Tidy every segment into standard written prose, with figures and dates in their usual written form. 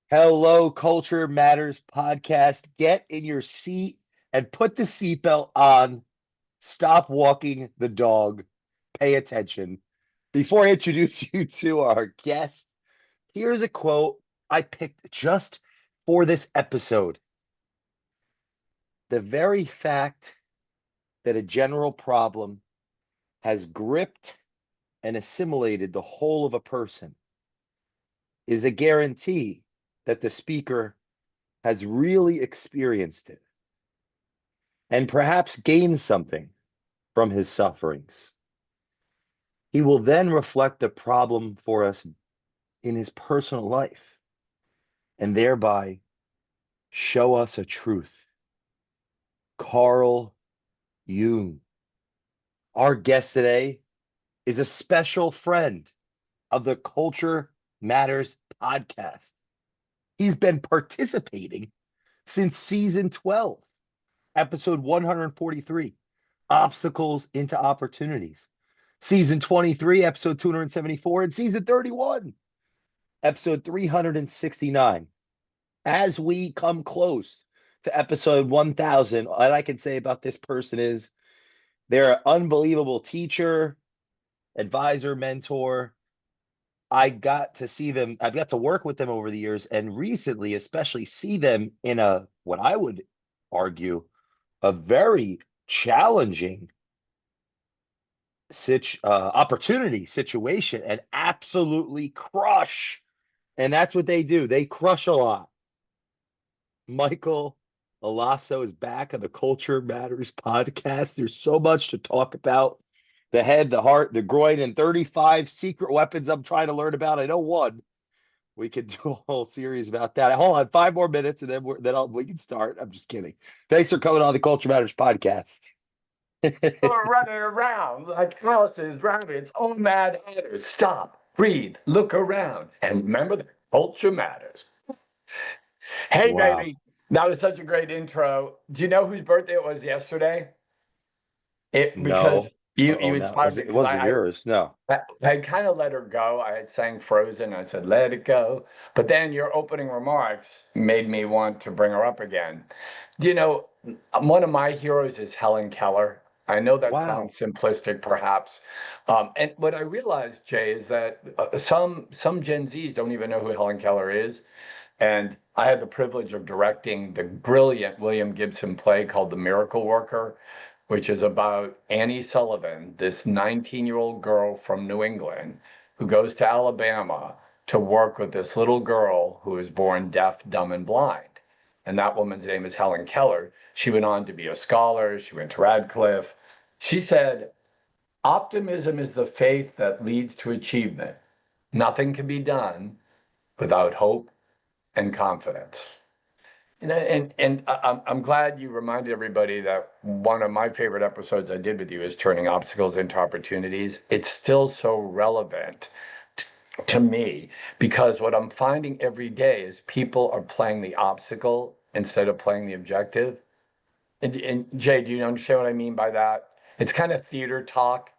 Hello, Culture Matters podcast. Get in your seat and put the seatbelt on. Stop walking the dog. Pay attention. Before I introduce you to our guest, here's a quote I picked just for this episode. The very fact that a general problem has gripped and assimilated the whole of a person is a guarantee that the speaker has really experienced it and perhaps gained something from his sufferings. He will then reflect the problem for us in his personal life and thereby show us a truth. Carl Jung, our guest today, is a special friend of the Culture Matters podcast. He's been participating since season 12, episode 143, Obstacles into Opportunities. Season 23, episode 274, and season 31, episode 369. As we come close to episode 1000, all I can say about this person is they're an unbelievable teacher, advisor, mentor. I've got to work with them over the years, and recently, especially, see them in what I would argue, a very challenging opportunity situation and absolutely crush. And that's what they do. They crush a lot. Michael Allosso is back on the Culture Matters podcast. There's so much to talk about. The head, the heart, the groin, and 35 secret weapons I'm trying to learn about. I know one. We could do a whole series about that. Hold on, 5 more minutes, and we can start. I'm just kidding. Thanks for coming on the Culture Matters podcast. Are running around like Alice's rabbits. Oh, mad hatters. Stop, breathe, look around, and remember that culture matters. Hey, Wow. baby. That was such a great intro. Do you know whose birthday it was yesterday? Because No. you Oh, no. inspired me It because wasn't yours. No. I kind of let her go. I had sang Frozen. I said, let it go. But then your opening remarks made me want to bring her up again. Do you know, one of my heroes is Helen Keller. I know that Wow. sounds simplistic, perhaps. And what I realized, Jay, is that some Gen Zs don't even know who Helen Keller is. And I had the privilege of directing the brilliant William Gibson play called The Miracle Worker, which is about Annie Sullivan, this 19-year-old girl from New England who goes to Alabama to work with this little girl who is born deaf, dumb, and blind. And that woman's name is Helen Keller. She went on to be a scholar. She went to Radcliffe. She said, optimism is the faith that leads to achievement. Nothing can be done without hope and confidence. I'm glad you reminded everybody that one of my favorite episodes I did with you is turning obstacles into opportunities. It's still so relevant to me because what I'm finding every day is people are playing the obstacle instead of playing the objective. And Jay, do you understand what I mean by that? It's kind of theater talk. I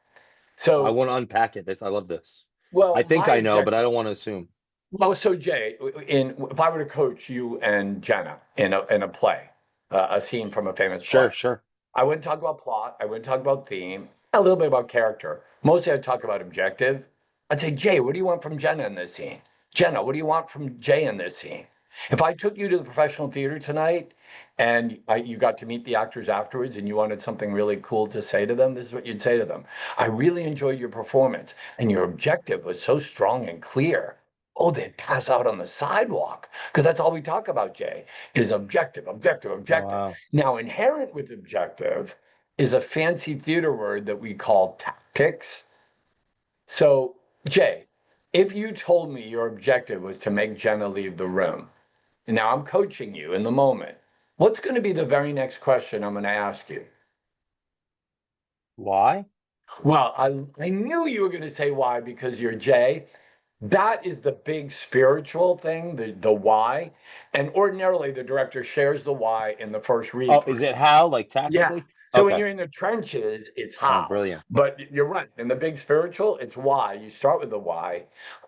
So, want to unpack it. I love this. I well, think my I know, but I objective. don't want to assume. Well, so Jay, if I were to coach you and Jenna in a play, a scene from a famous Sure, play, sure. I wouldn't talk about plot. I wouldn't talk about theme. A little bit about character. Mostly, I'd talk about objective. I'd say, Jay, what do you want from Jenna in this scene? Jenna, what do you want from Jay in this scene? If I took you to the professional theater tonight and you got to meet the actors afterwards and you wanted something really cool to say to them, this is what you'd say to them. I really enjoyed your performance and your objective was so strong and clear. Oh, they'd pass out on the sidewalk because that's all we talk about, Jay, is objective, objective, objective. Wow. Now, inherent with objective is a fancy theater word that we call tactics. So, Jay, if you told me your objective was to make Jenna leave the room, and now I'm coaching you in the moment, what's going to be the very next question I'm going to ask you? Why? Well, I knew you were going to say why because you're Jay. That is the big spiritual thing, the why. And ordinarily, the director shares the why in the first read Oh, through. is it how, like Yeah. tactically? So when Okay. you're in the trenches, it's Oh, how. brilliant. But you're right. In the big spiritual, it's why. You start with the why.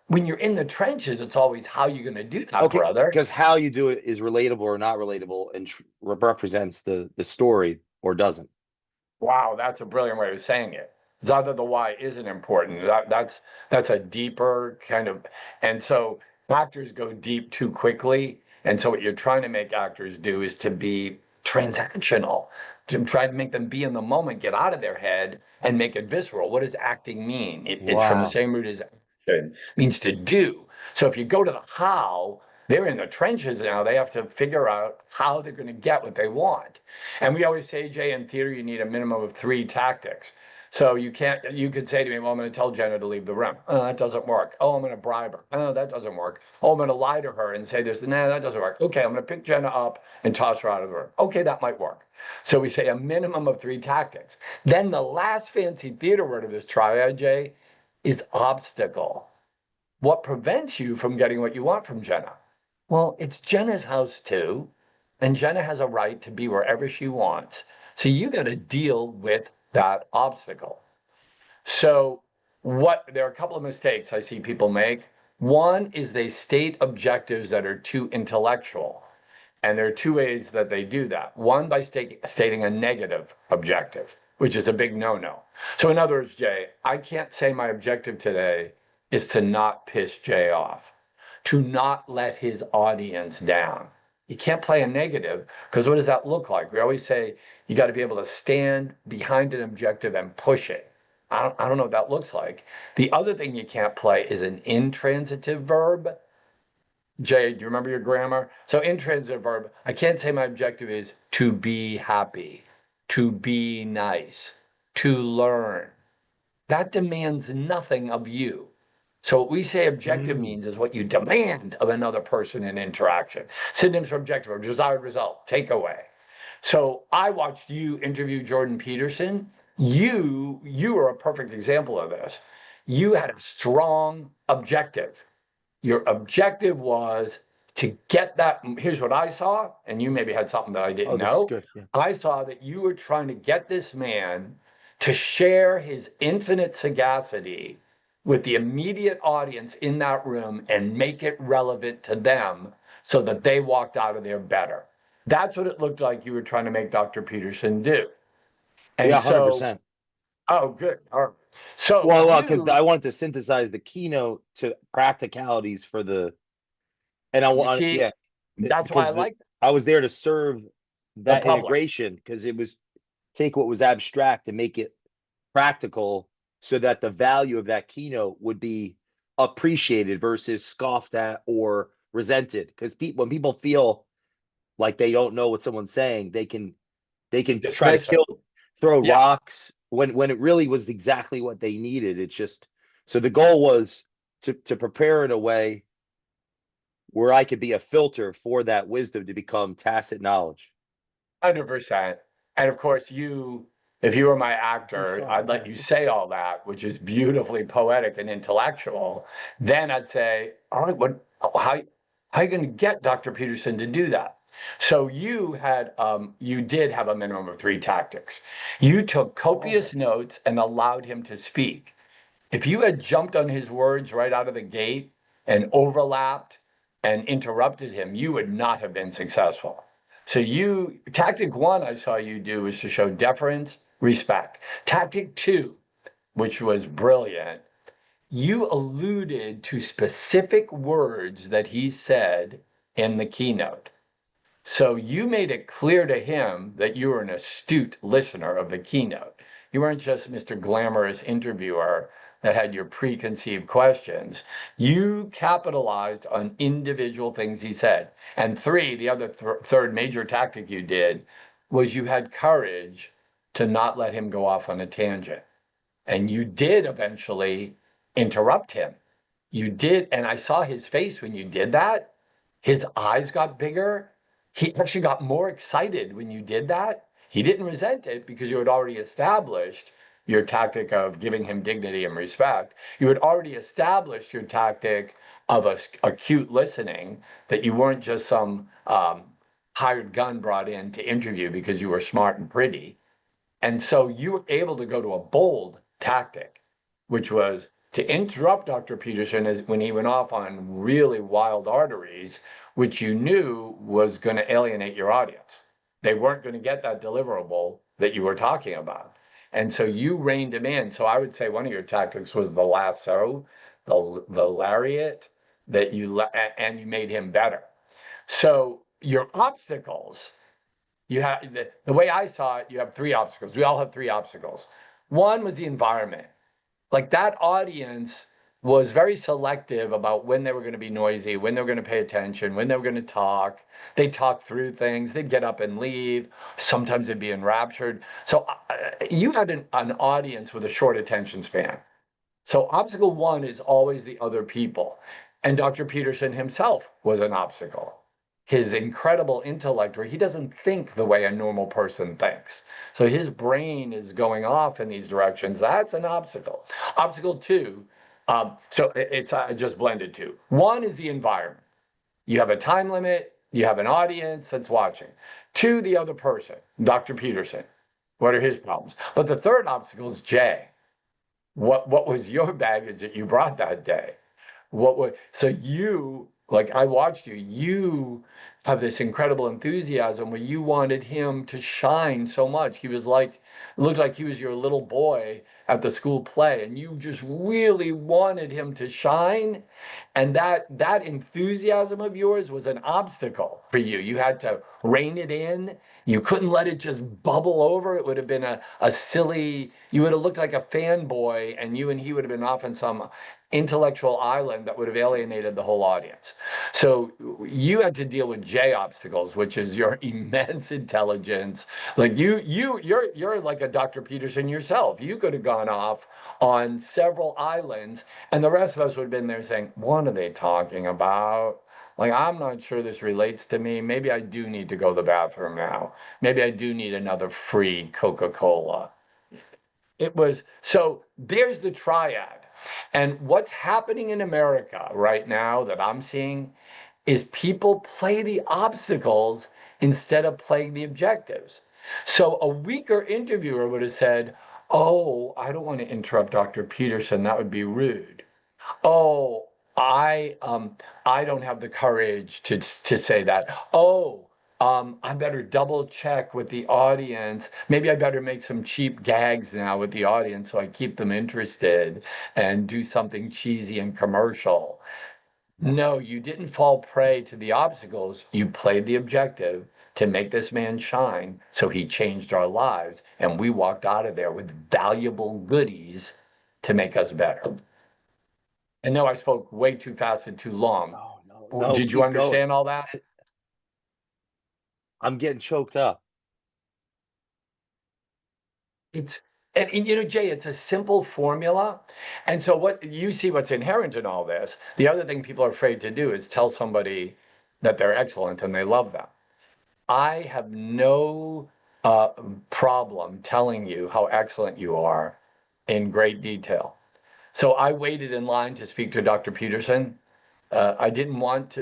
When you're in the trenches, it's always how you going to do that, Okay, brother. because how you do it is relatable or not relatable, and represents the story or doesn't. Wow, that's a brilliant way of saying it. It's not that the why isn't important. That's a deeper kind of, and so actors go deep too quickly. And so what you're trying to make actors do is to be transactional, to try to make them be in the moment, get out of their head, and make it visceral. What does acting mean? It's from the Wow. same root as action, means to do. So if you go to the how, they're in the trenches now. They have to figure out how they're going to get what they want. And we always say, Jay, in theater, you need a minimum of 3 tactics. So you can't, you could say to me, well, I'm going to tell Jenna to leave the room. Oh, that doesn't work. Oh, I'm going to bribe her. Oh, that doesn't work. Oh, I'm going to lie to her and say this. Nah, that doesn't work. Okay, I'm going to pick Jenna up and toss her out of the room. Okay, that might work. So we say a minimum of 3 tactics. Then the last fancy theater word of this triad, Jay, is obstacle. What prevents you from getting what you want from Jenna? Well, it's Jenna's house too. And Jenna has a right to be wherever she wants. So you got to deal with that obstacle. So, there are a couple of mistakes I see people make. One is they state objectives that are too intellectual. And there are 2 ways that they do that. One, by stating a negative objective, which is a big no-no. So in other words, Jay, I can't say my objective today is to not piss Jay off, to not let his audience down. You can't play a negative, because what does that look like? We always say you got to be able to stand behind an objective and push it. I don't know what that looks like. The other thing you can't play is an intransitive verb. Jay, do you remember your grammar? So intransitive verb, I can't say my objective is to be happy, to be nice, to learn. That demands nothing of you. So what we say objective Mm. means is what you demand of another person in interaction. Synonyms for objective are desired result, takeaway. So I watched you interview Jordan Peterson. You are a perfect example of this. You had a strong objective. Your objective was to get that. Here's what I saw, and you maybe had something that I didn't Oh, this is know. good. Yeah. I saw that you were trying to get this man to share his infinite sagacity with the immediate audience in that room and make it relevant to them so that they walked out of there better. That's what it looked like you were trying to make Dr. Peterson do. Yeah, And so, 100%. oh, good. All right. So Well, because you, I wanted to synthesize the keynote to practicalities for the, and I you want, see, yeah, that's why I because like I was there to serve the that public. integration, because it was take what was abstract and make it practical, so that the value of that keynote would be appreciated versus scoffed at or resented. Because when people feel like they don't know what someone's saying, they can try to Dismiss it. throw Yeah, rocks when it really was exactly what they needed. It's just, so the goal was to prepare in a way where I could be a filter for that wisdom to become tacit knowledge. 100%. And of course, if you were my Oh actor, fuck, I'd I let got you six. say all that, which is beautifully poetic and intellectual. Then I'd say, all right, how are you going to get Dr. Peterson to do that? So you did have a minimum of 3 tactics. You took copious Almost. notes and allowed him to speak. If you had jumped on his words right out of the gate and overlapped and interrupted him, you would not have been successful. So tactic 1 I saw you do was to show deference, respect. Tactic 2, which was brilliant, you alluded to specific words that he said in the keynote. So you made it clear to him that you were an astute listener of the keynote. You weren't just Mr. Glamorous interviewer that had your preconceived questions. You capitalized on individual things he said. And 3, the other third major tactic you did was you had courage to not let him go off on a tangent. And you did eventually interrupt him. You did, and I saw his face when you did that. His eyes got bigger. He actually got more excited when you did that. He didn't resent it because you had already established your tactic of giving him dignity and respect. You had already established your tactic of acute listening, that you weren't just some hired gun brought in to interview because you were smart and pretty. And so you were able to go to a bold tactic, which was To interrupt Dr. Peterson is when he went off on really wild arteries, which you knew was going to alienate your audience. They weren't going to get that deliverable that you were talking about. And so you reined him in. So I would say one of your tactics was the lasso, the lariat, and you made him better. So your obstacles, you have the way I saw it, you have three obstacles. We all have three obstacles. One was the environment. Like that audience was very selective about when they were going to be noisy, when they were going to pay attention, when they were going to talk. They talk through things. They'd get up and leave. Sometimes they'd be enraptured. So you had an audience with a short attention span. So obstacle one is always the other people. And Dr. Peterson himself was an obstacle. His incredible intellect, where he doesn't think the way a normal person thinks. So his brain is going off in these directions. That's an obstacle. Obstacle two, so it's just blended two. One is the environment. You have a time limit, you have an audience that's watching. Two, the other person, Dr. Peterson. What are his problems? But the third obstacle is Jay. What was your baggage that you brought that day? So you, like I watched you, you have this incredible enthusiasm where you wanted him to shine so much. He was like, it looked like he was your little boy at the school play, and you just really wanted him to shine. And that enthusiasm of yours was an obstacle for you. You had to rein it in. You couldn't let it just bubble over. It would have been a silly, you would have looked like a fanboy, and you and he would have been off on some intellectual island that would have alienated the whole audience. So you had to deal with J obstacles, which is your immense intelligence. Like you're like a Dr. Peterson yourself. You could have gone off on several islands, and the rest of us would have been there saying, what are they talking about? Like, I'm not sure this relates to me. Maybe I do need to go to the bathroom now. Maybe I do need another free Coca-Cola. It was, so there's the triad. And what's happening in America right now that I'm seeing is people play the obstacles instead of playing the objectives. So a weaker interviewer would have said, oh, I don't want to interrupt Dr. Peterson. That would be rude. Oh, I don't have the courage to say that. Oh, I better double check with the audience. Maybe I better make some cheap gags now with the audience so I keep them interested and do something cheesy and commercial. No, you didn't fall prey to the obstacles. You played the objective to make this man shine. So he changed our lives, and we walked out of there with valuable goodies to make us better. And no, I spoke way too fast and too long. No, no, no, Did you keep going. understand all that? I'm getting choked up. It's and you know, Jay, it's a simple formula. And so what you see what's inherent in all this, the other thing people are afraid to do is tell somebody that they're excellent and they love them. I have no problem telling you how excellent you are in great detail. So I waited in line to speak to Dr. Peterson. I didn't want to,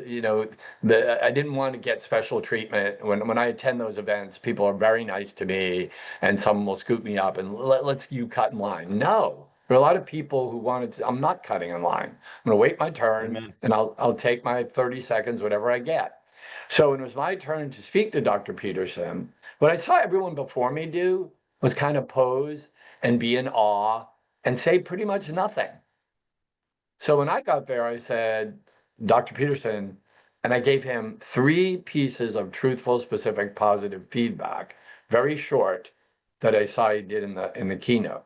I didn't want to get special treatment. When I attend those events, people are very nice to me, and someone will scoop me up and let's you cut in line. No, there are a lot of people who wanted to. I'm not cutting in line. I'm going to wait my turn, Amen. and I'll take my 30 seconds, whatever I get. So when it was my turn to speak to Dr. Peterson, what I saw everyone before me do was kind of pose and be in awe and say pretty much nothing. So when I got there, I said, Dr. Peterson, and I gave him 3 pieces of truthful, specific, positive feedback, very short, that I saw he did in the keynote.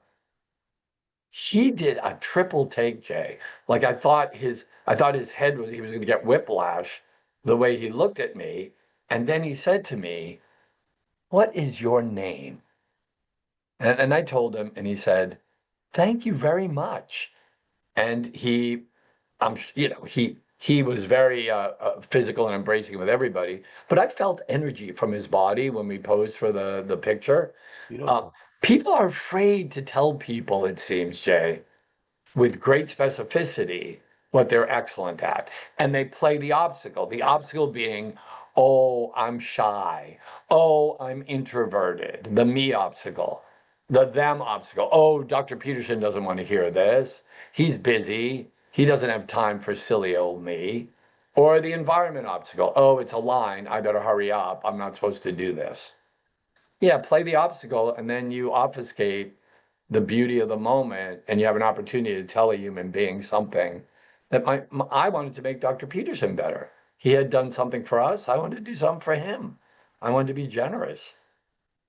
He did a triple take, Jay. Like I thought his head was he was going to get whiplash the way he looked at me. And then he said to me, what is your name? And I told him, and he said, thank you very much. And he was very physical and embracing with everybody. But I felt energy from his body when we posed for the picture. Uh, Beautiful. People are afraid to tell people, it seems, Jay, with great specificity what they're excellent at. And they play the obstacle. The obstacle being, oh, I'm shy. Oh, I'm introverted. The me obstacle. the them obstacle. Oh, Dr. Peterson doesn't want to hear this. He's busy. He doesn't have time for silly old me. Or the environment obstacle. Oh, it's a line. I better hurry up. I'm not supposed to do this. Yeah, play the obstacle and then you obfuscate the beauty of the moment and you have an opportunity to tell a human being something that I wanted to make Dr. Peterson better. He had done something for us. I wanted to do something for him. I wanted to be generous.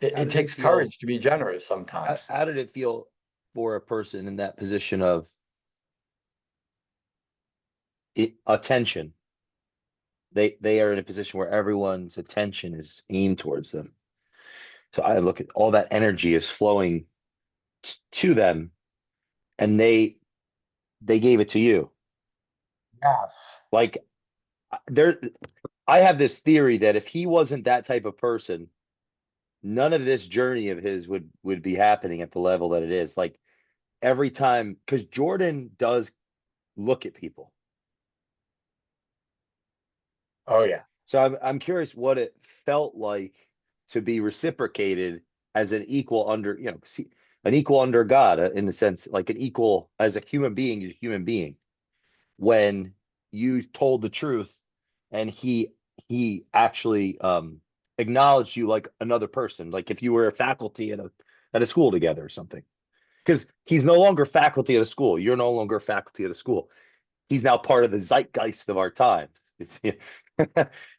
How It did it takes feel? courage to be generous sometimes. How did it feel for a person in that position of attention? They are in a position where everyone's attention is aimed towards them. So I look at all that energy is flowing to them, and they gave it to you. Yes. Like there, I have this theory that if he wasn't that type of person, none of this journey of his would be happening at the level that it is. Like every time, because Jordan does look at people. Oh, yeah. So I'm curious what it felt like to be reciprocated as an equal under, see, an equal under God in the sense like an equal as a human being, is a human being. When you told the truth and he actually acknowledged you like another person, like if you were a faculty at a school together or something. Because he's no longer faculty at a school. You're no longer faculty at a school. He's now part of the zeitgeist of our time. It's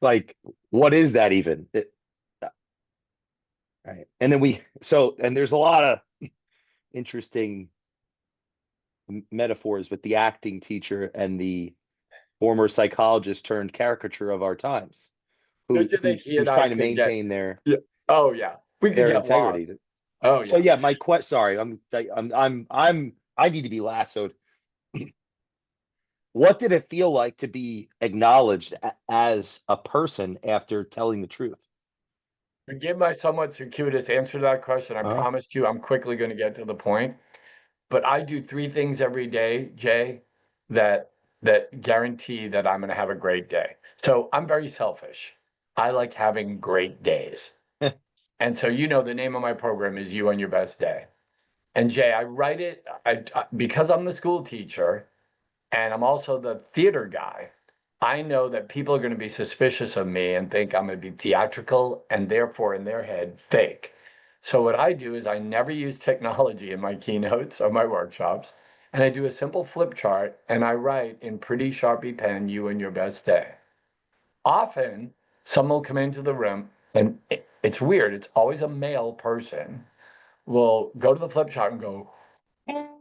like, what is that even? Right. And then and there's a lot of interesting metaphors with the acting teacher and the former psychologist turned caricature of our times, Don't you think he and who's I trying to could get, maintain yeah. Oh, yeah. We could their get integrity. lost. Oh, So yeah. yeah, my question. Sorry, I need to be lassoed. What did it feel like to be acknowledged as a person after telling the truth? To give my somewhat circuitous answer to that question, I Uh-huh. promised you I'm quickly going to get to the point. But I do three things every day, Jay, that guarantee that I'm going to have a great day. So I'm very selfish. I like having great days. And so the name of my program is You on Your Best Day. And Jay, I write it because I'm the school teacher and I'm also the theater guy. I know that people are going to be suspicious of me and think I'm going to be theatrical and therefore in their head fake. So what I do is I never use technology in my keynotes or my workshops. And I do a simple flip chart and I write in pretty Sharpie pen, You and Your Best Day. Often someone will come into the room and it's weird. It's always a male person will go to the flip chart and go,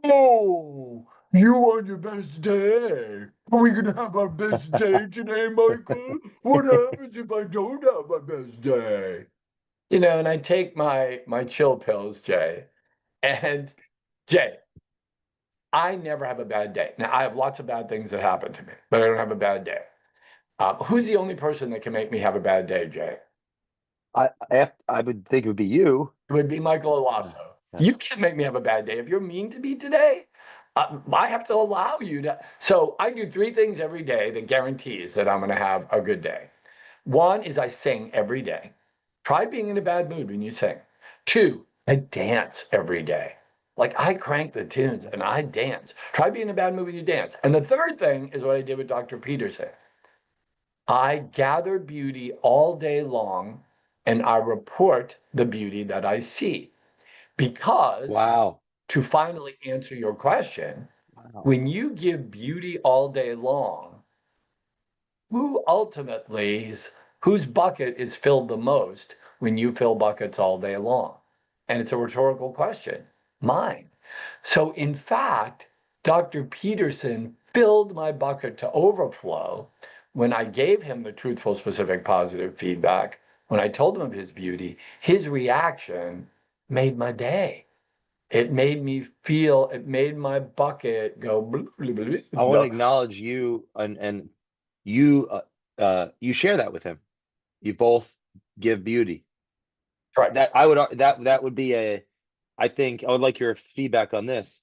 "Oh, you on your best day? Are we gonna have our best day today, Michael? What happens if I don't have my best day?" And I take my chill pills, Jay. And Jay, I never have a bad day. Now I have lots of bad things that happen to me, but I don't have a bad day. Who's the only person that can make me have a bad day, Jay? I would think it would be you. It would be Michael Allosso. Yeah. You can't make me have a bad day. If you're mean to me today, I have to allow you to. So I do three things every day that guarantees that I'm going to have a good day. One is I sing every day. Try being in a bad mood when you sing. Two, I dance every day. Like I crank the tunes and I dance. Try being in a bad mood when you dance. And the third thing is what I did with Dr. Peterson. I gather beauty all day long and I report the beauty that I see. Because Wow. to finally answer your question, Wow. when you give beauty all day long, who ultimately is, whose bucket is filled the most when you fill buckets all day long? And it's a rhetorical question. Mine. So in fact, Dr. Peterson filled my bucket to overflow when I gave him the truthful, specific, positive feedback. When I told him of his beauty, his reaction made my day. It made me feel, it made my bucket go blah, blah, blah, I want to blah. acknowledge you and you you share that with him. You both give beauty. Right. That I would that would be a I think I would like your feedback on this.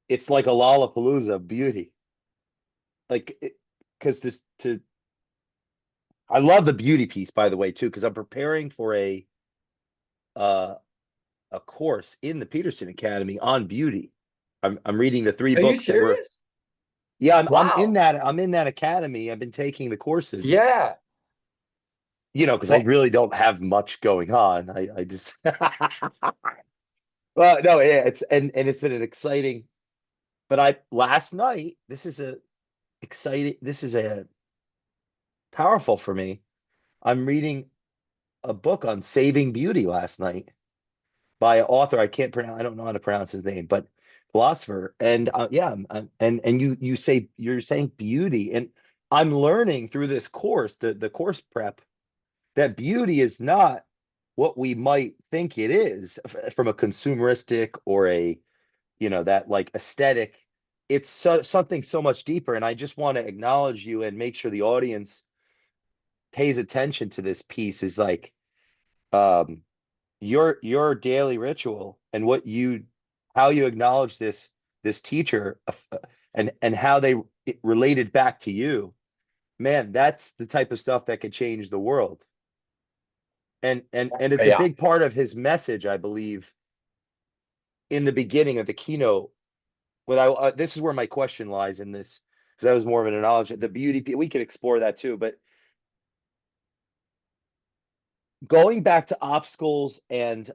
It's like a Lollapalooza of beauty. Like because this to I love the beauty piece by the way too because I'm preparing for uh, a course in the Peterson Academy on beauty. I'm reading the three Are you books that were. serious? Yeah, Wow. I'm in that academy. I've been taking the courses, Yeah. because I Well, really don't have much going on. I just well, no, yeah, it's been an exciting. But I last night, this is a powerful for me. I'm reading a book on saving beauty last night by an author. I don't know how to pronounce his name, but philosopher. And yeah, and you're saying beauty, and I'm learning through this course, the course prep, that beauty is not what we might think it is from a consumeristic or that like aesthetic. It's something so much deeper. And I just want to acknowledge you and make sure the audience pays attention to this piece is like, um, your daily ritual and how you acknowledge this teacher, and how they it related back to you. Man, that's the type of stuff that could change the world. And it's a yeah. big part of his message, I believe, in the beginning of the keynote. This is where my question lies in this, because that was more of an knowledge. The beauty, we could explore that too, but going back to obstacles and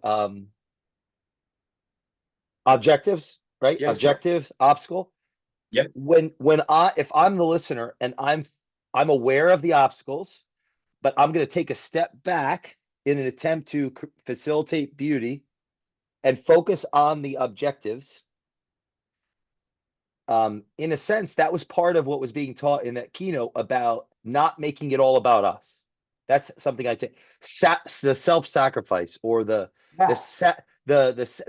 objectives, right? Yes, sir. Objective, obstacle. Yep. If I'm the listener and I'm aware of the obstacles, but I'm going to take a step back in an attempt to facilitate beauty and focus on the objectives. In a sense, that was part of what was being taught in that keynote about not making it all about us. That's something I'd say. The self-sacrifice, or the Yeah. set this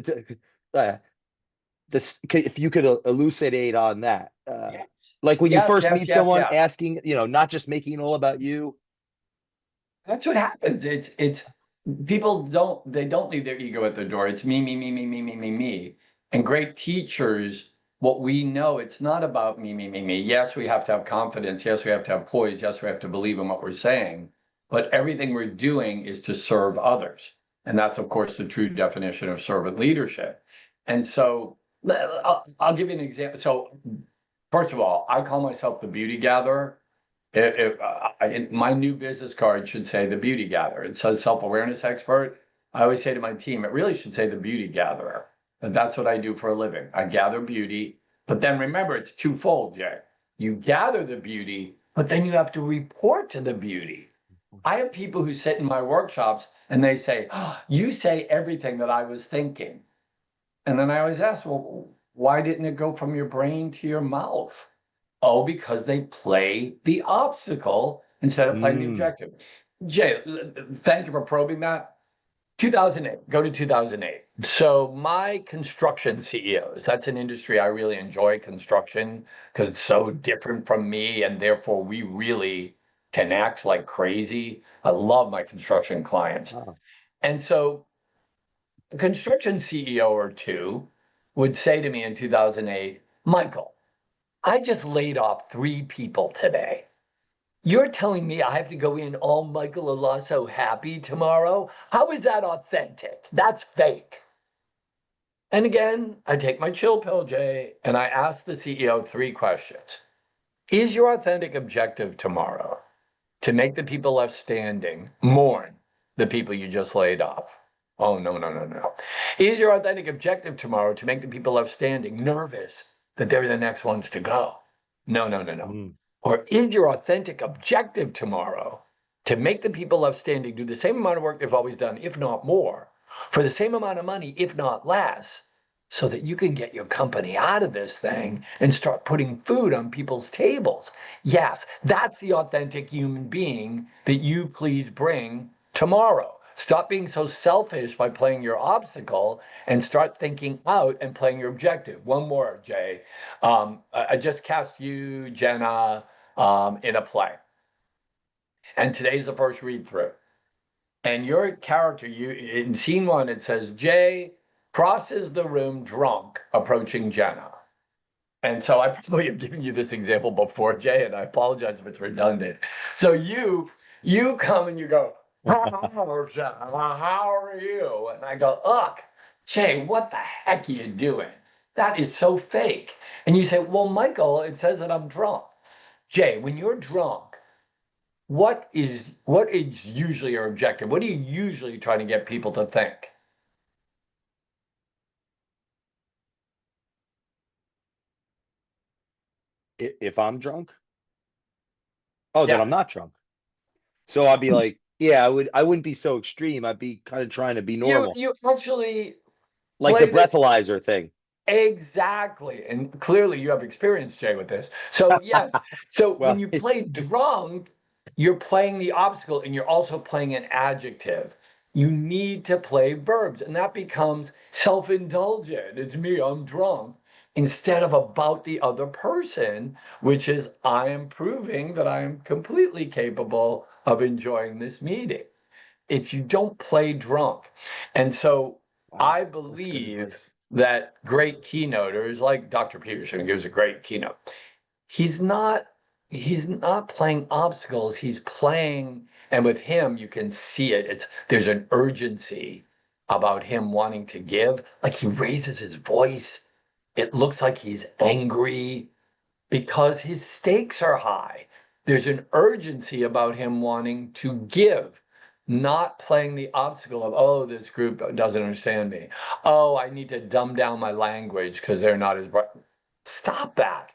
if you could elucidate on that, Yes. like when you Yes, first yes, meet yes, someone, yes. asking, not just making it all about you. That's what happens. It's people don't leave their ego at the door. It's me, me, me, me, me, me, me, me. And great teachers, what we know, it's not about me, me, me, me. Yes, we have to have confidence. Yes, we have to have poise. Yes, we have to believe in what we're saying. But everything we're doing is to serve others. And that's, of course, the true definition of servant leadership. And so I'll give you an example. So, first of all, I call myself the beauty gatherer. My new business card should say the beauty gatherer. It says self-awareness expert. I always say to my team, it really should say the beauty gatherer. And that's what I do for a living. I gather beauty, but then remember, it's twofold, Jay. You gather the beauty, but then you have to report to the beauty. I have people who sit in my workshops and they say, oh, you say everything that I was thinking. And then I always ask, well, why didn't it go from your brain to your mouth? Oh, because they play the obstacle instead of playing the Mm. objective. Jay, thank you for probing that. 2008, go to 2008. So, my construction CEOs, that's an industry I really enjoy, construction, because it's so different from me, and therefore we really can act like crazy. I love my construction clients. Wow. And so, a construction CEO or two would say to me in 2008, Michael, I just laid off 3 people today. You're telling me I have to go in all Michael Allosso happy tomorrow? How is that authentic? That's fake. And again, I take my chill pill, Jay, and I ask the CEO 3 questions. Is your authentic objective tomorrow to make the people left standing mourn the people you just laid off? Oh, no, no, no, no. Is your authentic objective tomorrow to make the people left standing nervous that they're the next ones to go? No, no, no, no. Mm. Or is your authentic objective tomorrow to make the people left standing do the same amount of work they've always done, if not more, for the same amount of money, if not less, so that you can get your company out of this thing and start putting food on people's tables? Yes, that's the authentic human being that you please bring tomorrow. Stop being so selfish by playing your obstacle and start thinking out and playing your objective. One more, Jay. I just cast you, Jenna, in a play. And today's the first read through. And your character, you in scene 1, it says Jay crosses the room drunk, approaching Jenna. And so I probably have given you this example before, Jay, and I apologize if it's redundant. So you come and you go, How are you? And I go, look, Jay, what the heck are you doing? That is so fake. And you say, well, Michael, it says that I'm drunk. Jay, when you're drunk, what is usually your objective? What are you usually trying to get people to think? If I'm drunk, oh, then Yeah. I'm not drunk. So I'd be like, yeah, I wouldn't be so extreme. I'd be kind of trying to be You normal. you actually Like the play the breathalyzer thing. exactly. And clearly you have experience, Jay, with this. So yes. So when Well, you play drunk, you're playing the obstacle and you're also playing an adjective. You need to play verbs, and that becomes self-indulgent. It's me, I'm drunk, instead of about the other person, which is I am proving that I am completely capable of enjoying this meeting. It's you don't play drunk. And so wow, I that's good believe advice. that great keynoters like Dr. Peterson, who gives a great keynote, he's not he's not playing obstacles, he's playing, and with him you can see it. It's there's an urgency about him wanting to give. Like he raises his voice. It looks like he's angry because his stakes are high. There's an urgency about him wanting to give, not playing the obstacle of, oh, this group doesn't understand me. Oh, I need to dumb down my language because they're not as bright. Stop that.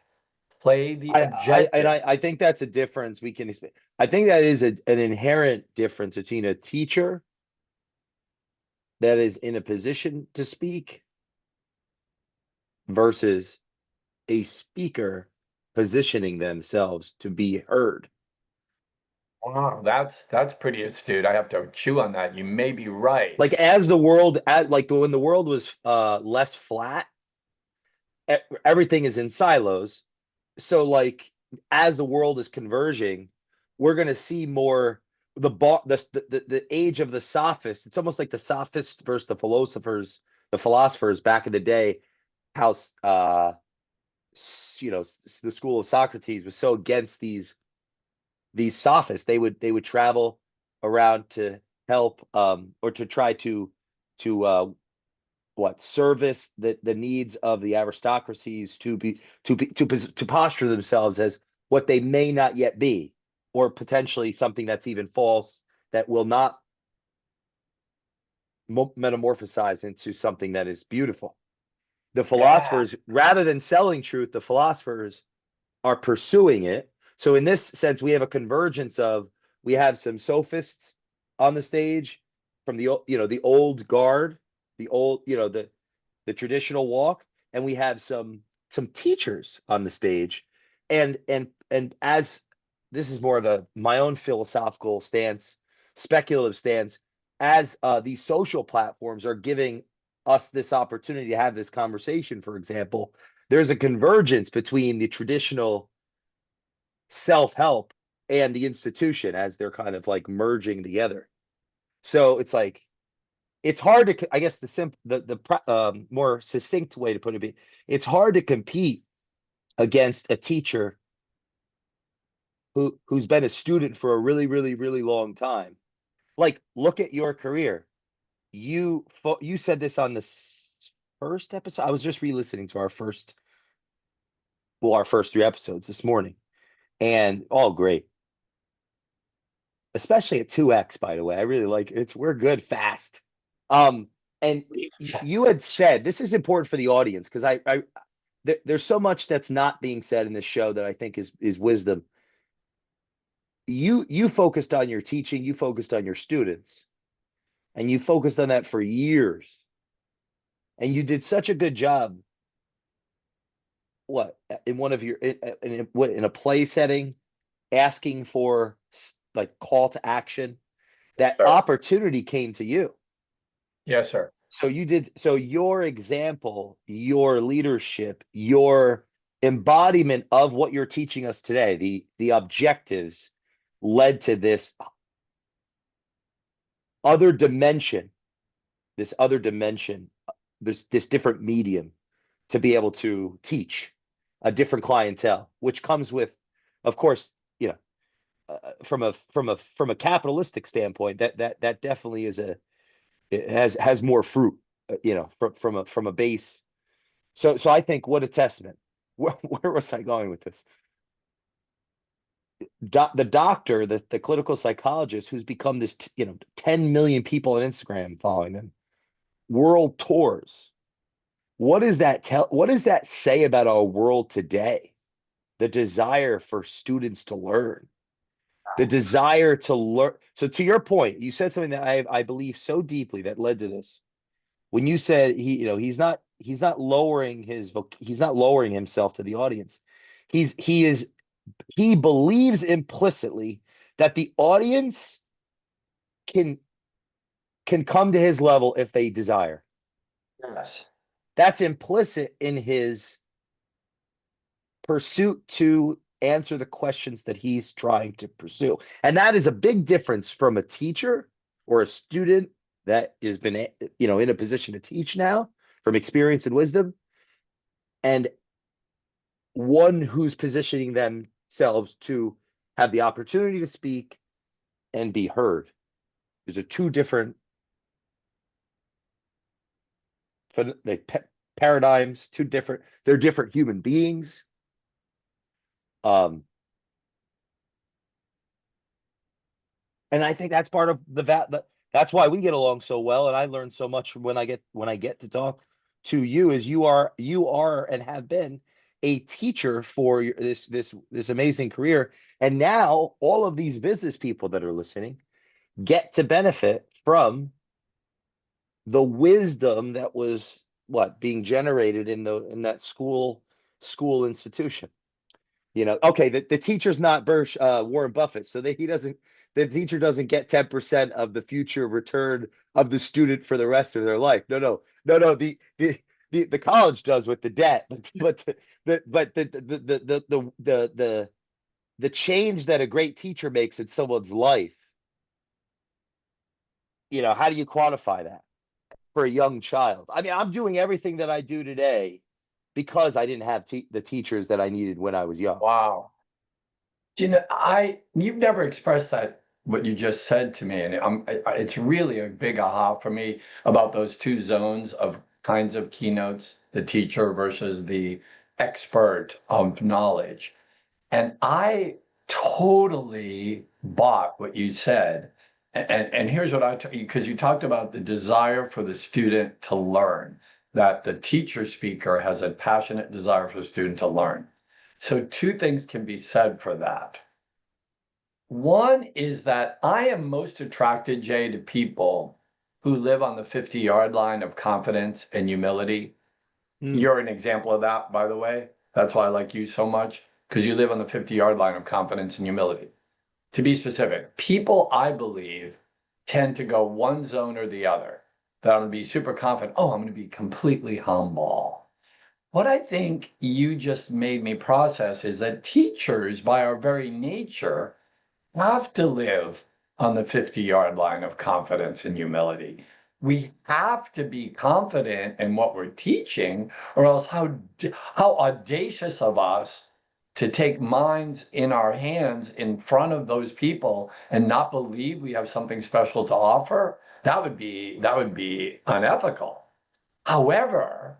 Play the objective. I think that's a difference we can. I think that is an inherent difference between a teacher that is in a position to speak versus a speaker positioning themselves to be heard. Wow, that's pretty astute. I have to chew on that. You may be right. Like as the world, as like when the world was less flat, everything is in silos. So like as the world is converging, we're going to see more the age of the sophists. It's almost like the sophists versus the philosophers back in the day. How the school of Socrates was so against these sophists. They would travel around to help or to try to what service the needs of the aristocracies to posture themselves as what they may not yet be, or potentially something that's even false that will not metamorphosize into something that is beautiful. The Yeah. philosophers, rather than selling truth, the philosophers are pursuing it. So in this sense, we have a convergence of we have some sophists on the stage from the old guard, the old the traditional walk, and we have some teachers on the stage, and as this is more of a my own philosophical stance, speculative stance, as these social platforms are giving us this opportunity to have this conversation. For example, there's a convergence between the traditional self-help and the institution as they're kind of like merging together. So it's like it's hard to, I guess the more succinct way to put it, it's hard to compete against a teacher who's been a student for a really, really, really long time. Like, look at your career. You said this on the first episode. I was just re-listening to our first three episodes this morning, and all great, especially at 2x. By the way, I really like it. We're good fast. Um, and you had said this is important for the audience because there's so much that's not being said in this show that I think is wisdom. You focused on your teaching, you focused on your students, and you focused on that for years. And you did such a good job. What in one of your in a play setting, asking for like call to action, that Sir. opportunity came to you. Yes, sir. So your example, your leadership, your embodiment of what you're teaching us today, the objectives led to other dimension, this other dimension, this different medium to be able to teach a different clientele, which comes with, of course, from a capitalistic standpoint, that definitely is it has more fruit, from a base. So I think what a testament. Where was I going with this? The doctor, the clinical psychologist who's become this, 10 million people on Instagram following them, world tours. What does that say about our world today? The desire for students to learn, the desire to learn. So to your point, you said something that I believe so deeply that led to this. When you said he's not lowering he's not lowering himself to the audience. He believes implicitly that the audience can can come to his level if they desire. Yes. That's implicit in his pursuit to answer the questions that he's trying to pursue. And that is a big difference from a teacher or a student that has been, in a position to teach now from experience and wisdom, and one who's positioning themselves to have the opportunity to speak and be heard. These are two different paradigms, they're different human beings. Um, and I think that's part of that's why we get along so well. And I learn so much when I get to talk to you, is you are and have been a teacher for this amazing career. And now all of these business people that are listening get to benefit from the wisdom that was being generated in that school institution. Okay, the teacher's not Warren Buffett, so the teacher doesn't get 10% of the future return of the student for the rest of their life. No. The college does with the debt, but the change that a great teacher makes in someone's life, how do you quantify that for a young child? I mean, I'm doing everything that I do today because I didn't have the teachers that I needed when I was young. Wow. You've never expressed that, what you just said to me, and it's really a big aha for me about those two zones of kinds of keynotes, the teacher versus the expert of knowledge. And I totally bought what you said. And here's what because you talked about the desire for the student to learn, that the teacher speaker has a passionate desire for the student to learn. So two things can be said for that. One is that I am most attracted, Jay, to people who live on the 50-yard line of confidence and humility. You're an example of that, by the way. That's why I like you so much, because you live on the 50-yard line of confidence and humility. To be specific, people, I believe, tend to go one zone or the other. That I'm going to be super confident. Oh, I'm going to be completely humble. What I think you just made me process is that teachers, by our very nature, have to live on the 50-yard line of confidence and humility. We have to be confident in what we're teaching, or else how audacious of us to take minds in our hands in front of those people and not believe we have something special to offer. That would be unethical. However,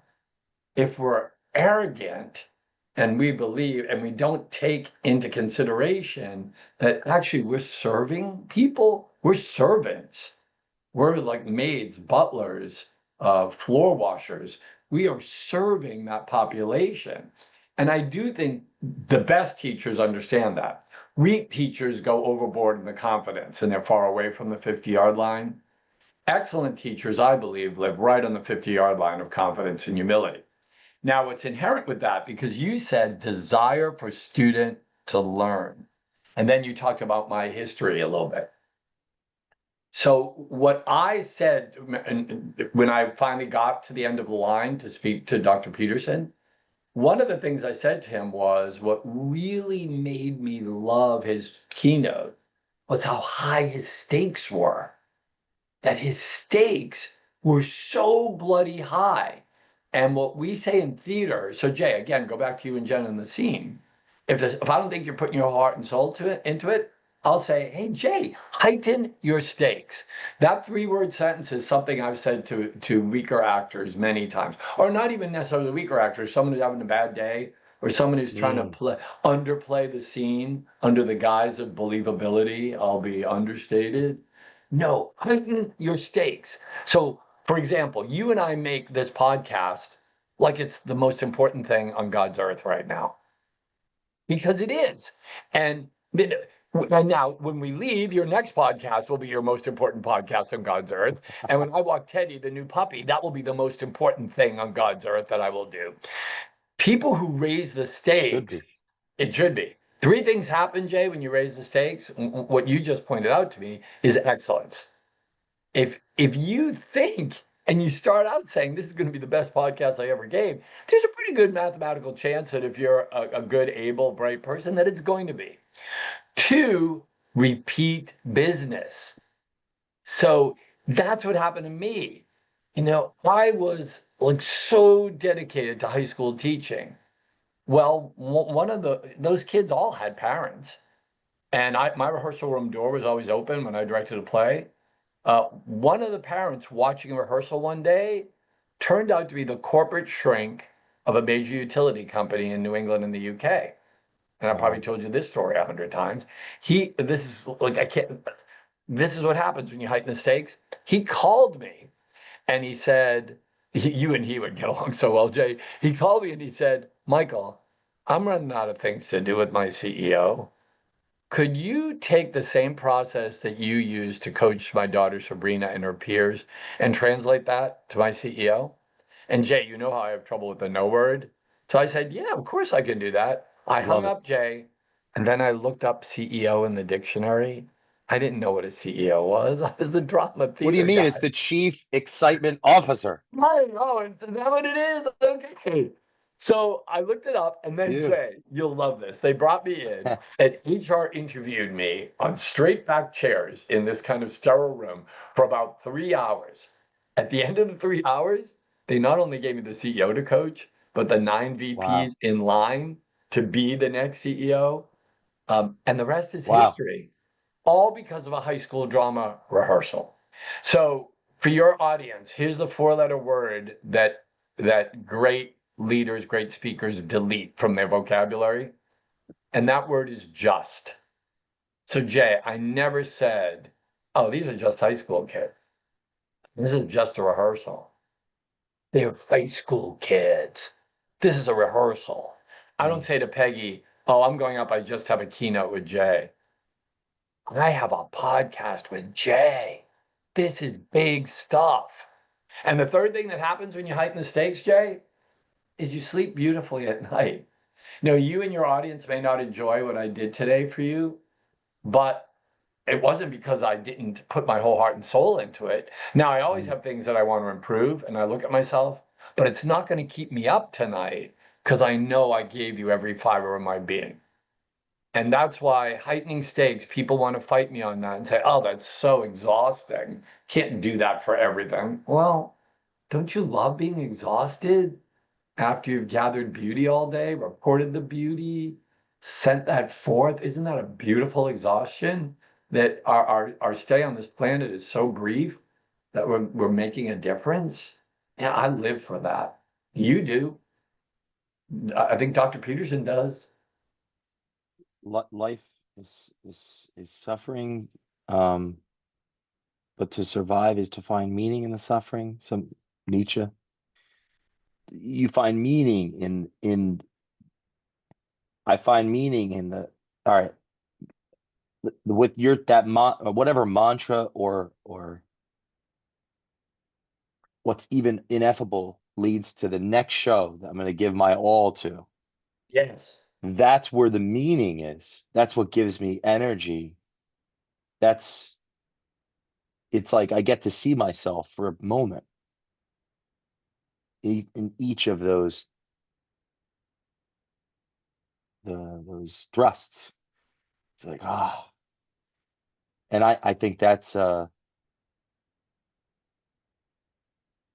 if we're arrogant and we believe and we don't take into consideration that actually we're serving people, we're servants, we're like maids, butlers, floor washers, we are serving that population. And I do think the best teachers understand that. Weak teachers go overboard in the confidence and they're far away from the 50-yard line. Excellent teachers, I believe, live right on the 50-yard line of confidence and humility. Now, what's inherent with that, because you said desire for student to learn, and then you talked about my history a little bit. So what I said when I finally got to the end of the line to speak to Dr. Peterson, one of the things I said to him was what really made me love his keynote was how high his stakes were. That his stakes were so bloody high. And what we say in theater, so Jay, again, go back to you and Jen in the scene. If I don't think you're putting your heart and soul into it, I'll say, hey, Jay, heighten your stakes. That 3-word sentence is something I've said to weaker actors many times, or not even necessarily weaker actors, someone who's having a bad day, or someone who's trying to Mm, underplay the scene under the guise of believability. I'll be understated. No, heighten your stakes. So, for example, you and I make this podcast like it's the most important thing on God's earth right now, because it is. And, and now, when we leave, your next podcast will be your most important podcast on God's earth. And when I walk Teddy, the new puppy, that will be the most important thing on God's earth that I will do. People who raise the should stakes, be. it should be. 3 things happen, Jay, when you raise the stakes. What you just pointed out to me is excellence. If you think and you start out saying this is going to be the best podcast I ever gave, there's a pretty good mathematical chance that if you're a good, able, bright person, that it's going to be. 2, repeat business. So that's what happened to me. I was like so dedicated to high school teaching. Well, one of those kids all had parents, and my rehearsal room door was always open when I directed a play. One of the parents watching a rehearsal one day turned out to be the corporate shrink of a major utility company in New England and the UK. And I probably Wow. told you this story 100 times. This is like, I can't, this is what happens when you heighten the stakes. He called me and he said, you and he would get along so well, Jay. He called me and he said, Michael, I'm running out of things to do with my CEO. Could you take the same process that you use to coach my daughter Sabrina and her peers and translate that to my CEO? And Jay, you know how I have trouble with the no word. So I said, yeah, of course I can do that. I hung Love it. up, Jay, and then I looked up CEO in the dictionary. I didn't know what a CEO was. I was the drama What do you theater mean? guy. It's the chief excitement officer. Right. Oh, is that what it is? Okay. So I looked it up, and then Dude. Jay, you'll love this. They brought me in, and HR interviewed me on straight back chairs in this kind of sterile room for about 3 hours. At the end of the 3 hours, they not only gave me the CEO to coach, but the 9 Wow. VPs in line to be the next CEO. And the rest is Wow. history, all because of a high school drama rehearsal. So for your audience, here's the 4-letter word that great leaders, great speakers delete from their vocabulary. And that word is just. So Jay, I never said, oh, these are just high school kids. This is just a rehearsal. They're high school kids. This is a rehearsal. I don't Mm. say to Peggy, oh, I'm going up. I just have a keynote with Jay. I have a podcast with Jay. This is big stuff. And the third thing that happens when you heighten the stakes, Jay, is you sleep beautifully at night. You and your audience may not enjoy what I did today for you, but it wasn't because I didn't put my whole heart and soul into it. Now, I always Mm. have things that I want to improve, and I look at myself, but it's not going to keep me up tonight because I know I gave you every fiber of my being. And that's why heightening stakes, people want to fight me on that and say, oh, that's so exhausting. Can't do that for everything. Well, don't you love being exhausted after you've gathered beauty all day, reported the beauty, sent that forth? Isn't that a beautiful exhaustion? That our stay on this planet is so brief that we're making a difference? Yeah, I live for that. You do. I think Dr. Peterson does. Life is suffering. Um, but to survive is to find meaning in the suffering. Some Nietzsche. You find meaning in I find meaning in the all right with your that whatever mantra or what's even ineffable leads to the next show that I'm going to give my all to. Yes. That's where the meaning is. That's what gives me energy. That's it's like I get to see myself for a moment in each of those thrusts. It's like and I think that's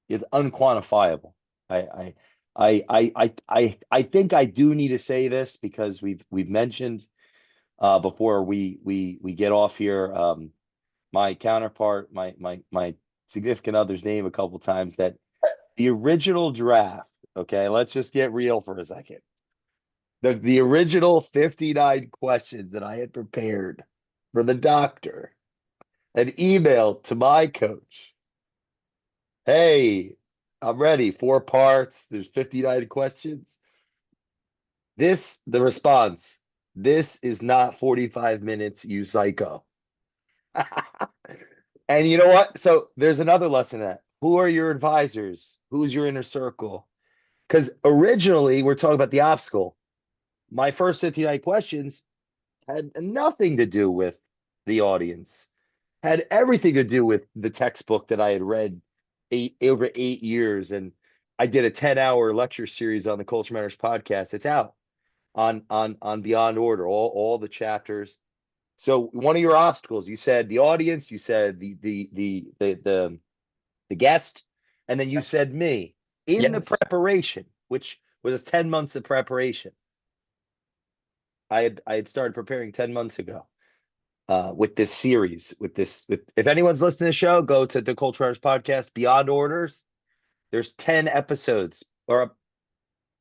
it's unquantifiable. I I think I do need to say this because we've mentioned before we get off here. My counterpart, my significant other's name a couple times that the original draft. Okay, let's just get real for a second. The original 59 questions that I had prepared for the doctor, an email to my coach. Hey, I'm ready. 4 parts. There's 59 questions. The response. This is not 45 minutes, you psycho. And you know what? So there's another lesson in that. Who are your advisors? Who's your inner circle? Because originally we're talking about the obstacle. My first 59 questions had nothing to do with the audience, had everything to do with the textbook that I had read over 8 years. And I did a 10-hour lecture series on the Culture Matters podcast. It's out on Beyond Order, all the chapters. So one of your obstacles, you said the audience, you said the guest, and then you said me in the Yes. preparation, which was 10 months of preparation. I had started preparing 10 months ago with this series, with if anyone's listening to the show, go to the Culture Matters podcast, Beyond Orders. There's 10 episodes, or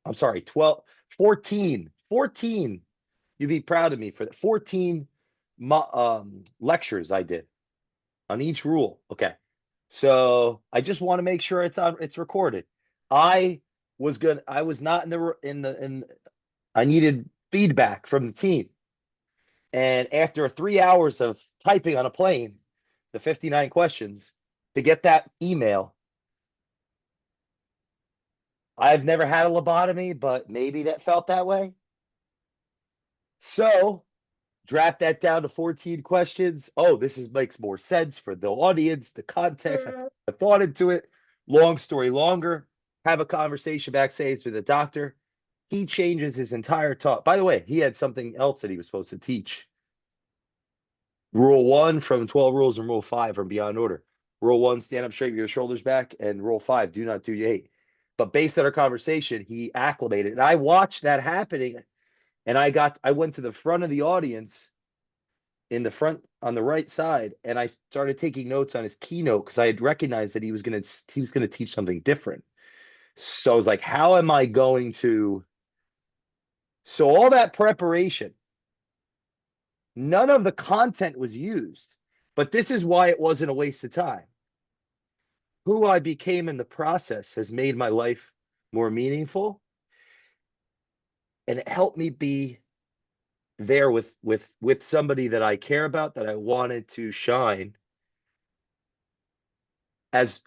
I'm sorry, 12, 14, 14. You'd be proud of me for that. 14 lectures I did on each rule. Okay. So I just want to make sure it's recorded. I was not I needed feedback from the team. And after 3 hours of typing on a plane, the 59 questions to get that email, I've never had a lobotomy, but maybe that felt that way. So draft that down to 14 questions. Oh, makes more sense for the audience, the context. I put thought into it. Long story longer. Have a conversation backstage with the doctor. He changes his entire talk. By the way, he had something else that he was supposed to teach. Rule 1 from 12 rules and rule 5 from Beyond Order. Rule 1, stand up straight with your shoulders back. And rule 5, do not do your hate. But based on our conversation, he acclimated. And I watched that happening. And I went to the front of the audience in the front on the right side, and I started taking notes on his keynote because I had recognized that he was gonna teach something different. So I was like, how am I going to? So all that preparation, none of the content was used, but this is why it wasn't a waste of time. Who I became in the process has made my life more meaningful, and it helped me be there with somebody that I care about, that I wanted to shine as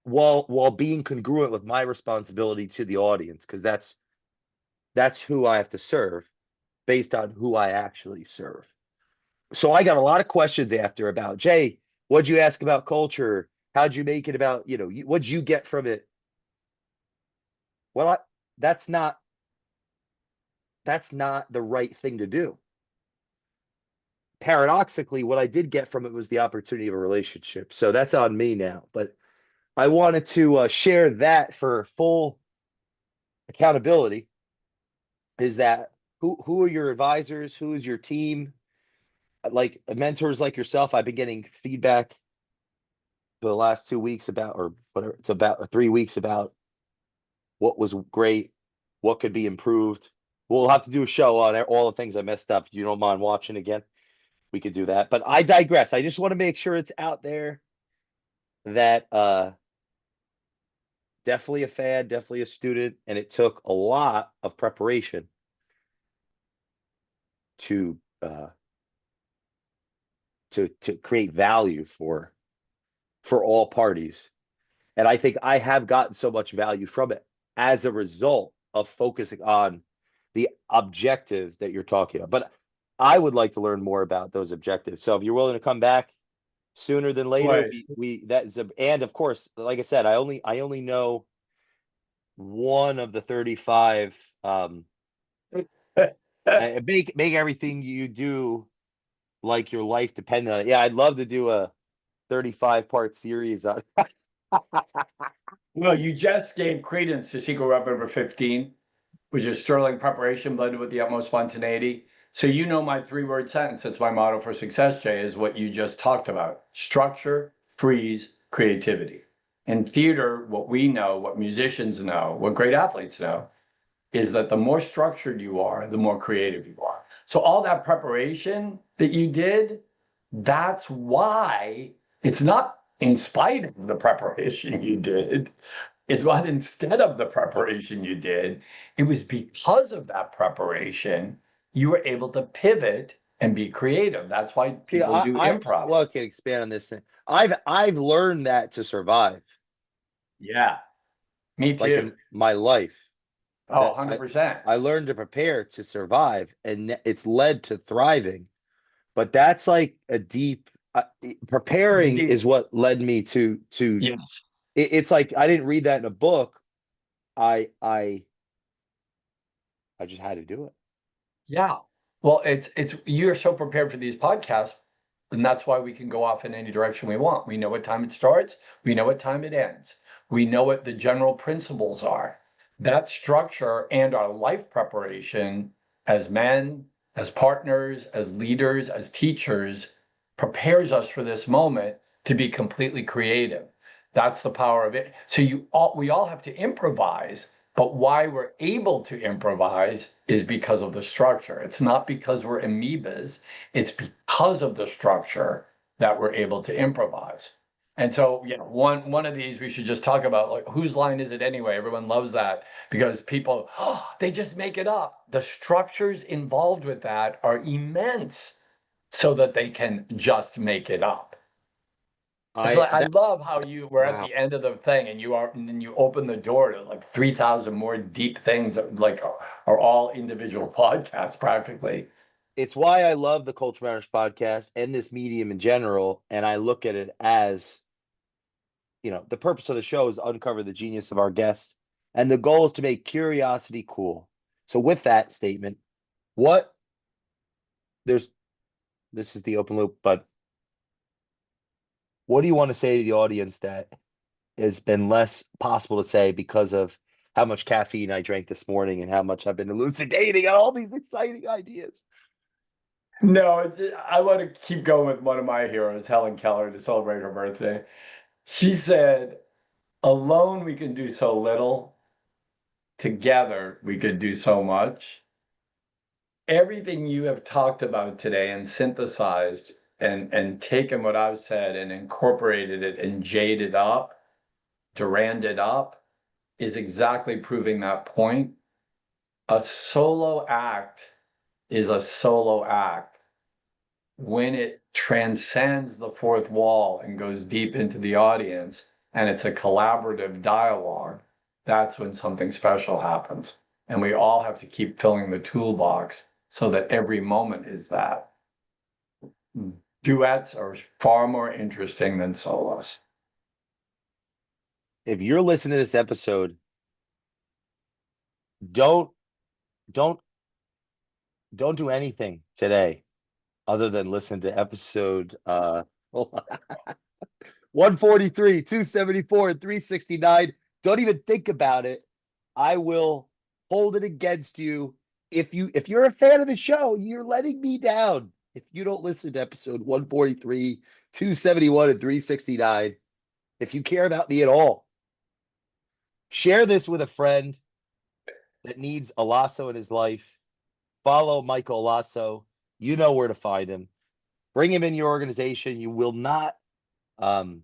while being congruent with my responsibility to the audience, because that's who I have to serve based on who I actually serve. So I got a lot of questions after about, Jay, what'd you ask about culture? How'd you make it about, what'd you get from it? Well, that's not that's not the right thing to do. Paradoxically, what I did get from it was the opportunity of a relationship. So that's on me now. But I wanted to share that for full accountability. Is that who are your advisors? Who is your team? Like mentors like yourself, I've been getting feedback for the last 2 weeks about, or whatever, it's about 3 weeks about what was great, what could be improved. We'll have to do a show on all the things I messed up. If you don't mind watching again, we could do that. But I digress. I just want to make sure it's out there that definitely a fan, definitely a student, and it took a lot of preparation to to create value for all parties. And I think I have gotten so much value from it as a result of focusing on the objectives that you're talking about. But I would like to learn more about those objectives. So if you're willing to come back sooner than later, Always. we that is and of course, like I said, I only know one of the 35 and make everything you do like your life dependent on it. Yeah, I'd love to do a 35-part series on Well, you just gave credence to secret weapon number 15, which is sterling preparation blended with the utmost spontaneity. So you know my 3-word sentence, that's my motto for success, Jay, is what you just talked about. Structure, freeze, creativity. In theater, what we know, what musicians know, what great athletes know, is that the more structured you are, the more creative you are. So all that preparation that you did, that's why it's not in spite of the preparation you did. It's not instead of the preparation you did. It was because of that preparation you were able to pivot and be creative. That's why See, people do improv. well, I can expand on this thing. I've learned that to survive, Yeah, me like too. in my life, Oh, that 100%. I learned to prepare to survive, and it's led to thriving. But that's like a deep It's preparing deep. is what led me to Yes. it's like I didn't read that in a book. I I I just had to do it. Yeah. Well, it's you're so prepared for these podcasts, and that's why we can go off in any direction we want. We know what time it starts, we know what time it ends. We know what the general principles are. That structure and our life preparation as men, as partners, as leaders, as teachers prepares us for this moment to be completely creative. That's the power of it. So we all have to improvise, but why we're able to improvise is because of the structure. It's not because we're amoebas, it's because of the structure that we're able to improvise. And so, yeah, one of these we should just talk about, like, whose line is it anyway? Everyone loves that because people, oh, they just make it up. The structures involved with that are immense so that they can just make it up. It's I like I that love how you were at Wow. the end of the thing and then you open the door to like 3,000 more deep things that like are all individual podcasts practically. It's why I love the Culture Matters podcast and this medium in general. And I look at it as, the purpose of the show is to uncover the genius of our guest. And the goal is to make curiosity cool. So with that statement, what there's this is the open loop, but what do you want to say to the audience that has been less possible to say because of how much caffeine I drank this morning and how much I've been elucidating on all these exciting ideas? No, I want to keep going with one of my heroes, Helen Keller, to celebrate her birthday. She said, alone we can do so little, together we could do so much. Everything you have talked about today and synthesized and taken what I've said and incorporated it and jaded up, Duranded up, is exactly proving that point. A solo act is a solo act when it transcends the fourth wall and goes deep into the audience and it's a collaborative dialogue. That's when something special happens. And we all have to keep filling the toolbox so that every moment is that. Duets are far more interesting than solos. If you're listening to this episode, don't don't don't do anything today other than listen to episode 143, 274, and 369. Don't even think about it. I will hold it against you. If you're a fan of the show, you're letting me down. If you don't listen to episode 143, 271, and 369, if you care about me at all, share this with a friend that needs Allosso in his life. Follow Michael Allosso. You know where to find him. Bring him in your organization. Um,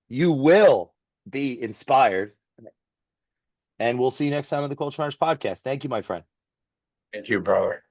you will be inspired. And we'll see you next time on the Culture Matters podcast. Thank you, my friend. Thank you, brother.